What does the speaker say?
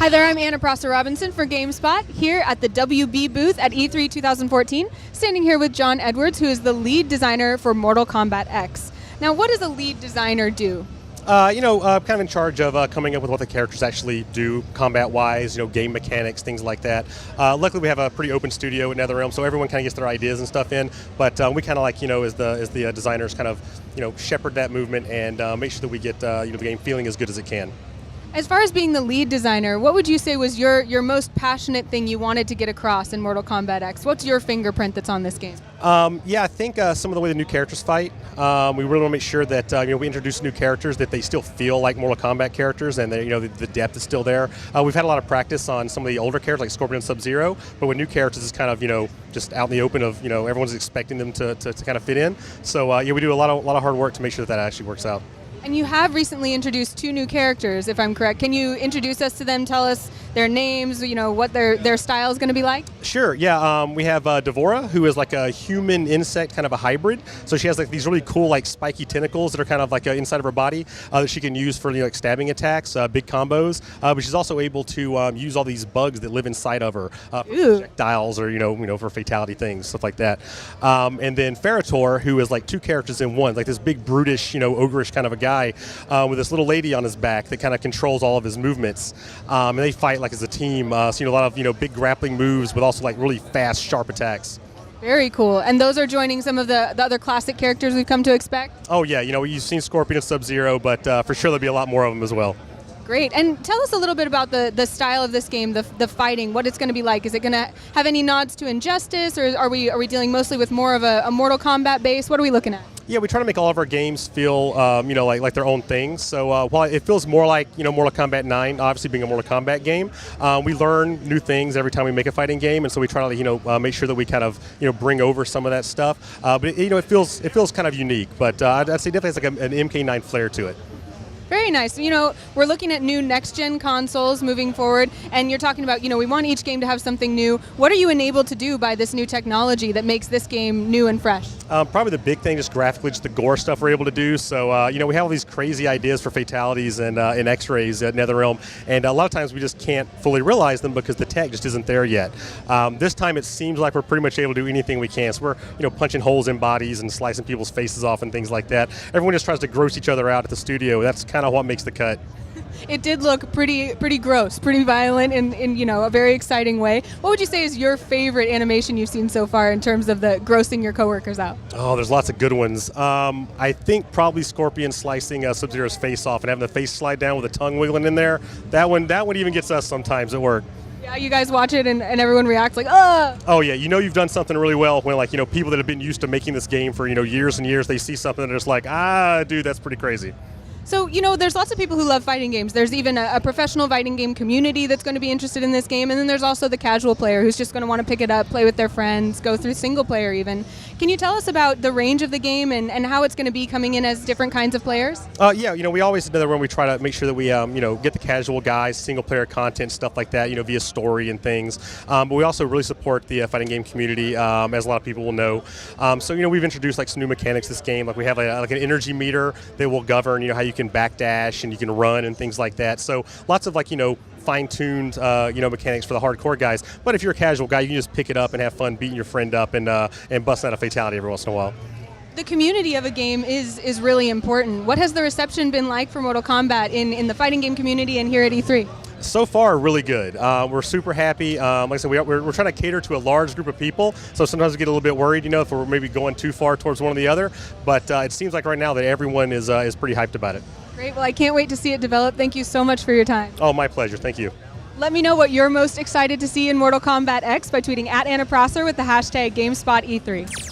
Hi there, I'm Anna Prosser-Robinson for GameSpot, here at the WB booth at E3 2014, standing here with John Edwards, who is the lead designer for Mortal Kombat X. Now, what does a lead designer do? Kind of in charge of coming up with what the characters actually do, combat-wise, game mechanics, things like that. Luckily, we have a pretty open studio at NetherRealm, so everyone kind of gets their ideas and stuff in. But we kind of like, as the designers, kind of, shepherd that movement and make sure that we get, the game feeling as good as it can. As far as being the lead designer, what would you say was your most passionate thing you wanted to get across in Mortal Kombat X? What's your fingerprint that's on this game? I think some of the way the new characters fight, we really want to make sure that we introduce new characters that they still feel like Mortal Kombat characters, and the depth is still there. We've had a lot of practice on some of the older characters like Scorpion and Sub-Zero, but with new characters, it's kind of just out in the open of everyone's expecting them to kind of fit in. So we do a lot of hard work to make sure that actually works out. And you have recently introduced two new characters, if I'm correct. Can you introduce us to them, tell us their names, what their style is going to be like? Sure, yeah. We have Devora, who is like a human insect, kind of a hybrid. So she has like these really cool like spiky tentacles that are kind of like inside of her body that she can use for like stabbing attacks, big combos. But she's also able to use all these bugs that live inside of her, projectiles or for fatality things, stuff like that. And then Ferritor, who is like two characters in one, like this big brutish, ogreish kind of a guy with this little lady on his back that kind of controls all of his movements. And they fight like as a team, so a lot of big grappling moves, but also like really fast, sharp attacks. Very cool. And those are joining some of the other classic characters we've come to expect? Oh yeah, you've seen Scorpion and Sub-Zero, but for sure there'll be a lot more of them as well. Great. And tell us a little bit about the style of this game, the fighting, what it's going to be like. Is it going to have any nods to Injustice, or are we dealing mostly with more of a Mortal Kombat base? What are we looking at? Yeah, we try to make all of our games feel, like their own thing. So while it feels more like, Mortal Kombat 9, obviously being a Mortal Kombat game, we learn new things every time we make a fighting game, and so we try to, make sure that we kind of, bring over some of that stuff. But it feels kind of unique. But I'd say definitely has like an MK9 flair to it. Very nice. We're looking at new next-gen consoles moving forward, and you're talking about, we want each game to have something new. What are you enabled to do by this new technology that makes this game new and fresh? Probably the big thing, just graphically, just the gore stuff we're able to do. So, we have all these crazy ideas for fatalities and X-rays at NetherRealm, and a lot of times we just can't fully realize them because the tech just isn't there yet. This time it seems like we're pretty much able to do anything we can. So we're, punching holes in bodies and slicing people's faces off and things like that. Everyone just tries to gross each other out at the studio. That's kind of what makes the cut. It did look pretty gross, pretty violent in a very exciting way. What would you say is your favorite animation you've seen so far in terms of the grossing your coworkers out? Oh, there's lots of good ones. I think probably Scorpion slicing Sub-Zero's face off and having the face slide down with the tongue wiggling in there. That one even gets us sometimes at work. Yeah, you guys watch it and everyone reacts like, ugh! Oh yeah, you've done something really well when people that have been used to making this game for years and years, they see something and they're just like, dude, that's pretty crazy. So, there's lots of people who love fighting games. There's even a professional fighting game community that's going to be interested in this game, and then there's also the casual player who's just going to want to pick it up, play with their friends, go through single player even. Can you tell us about the range of the game and how it's going to be coming in as different kinds of players? Yeah, we always do that when we try to make sure that we, get the casual guys, single player content, stuff like that, via story and things. But we also really support the fighting game community, as a lot of people will know. So, we've introduced like some new mechanics to this game. Like we have like an energy meter that will govern, how you can backdash and you can run and things like that. So lots of fine-tuned mechanics for the hardcore guys. But if you're a casual guy, you can just pick it up and have fun beating your friend up and busting out a fatality every once in a while. The community of a game is really important. What has the reception been like for Mortal Kombat in the fighting game community and here at E3? So far, really good. We're super happy. Like I said, we're trying to cater to a large group of people, so sometimes we get a little bit worried, if we're maybe going too far towards one or the other. But it seems like right now that everyone is pretty hyped about it. Great. Well, I can't wait to see it develop. Thank you so much for your time. Oh, my pleasure. Thank you. Let me know what you're most excited to see in Mortal Kombat X by tweeting @AnnaProsser with the hashtag GameSpotE3.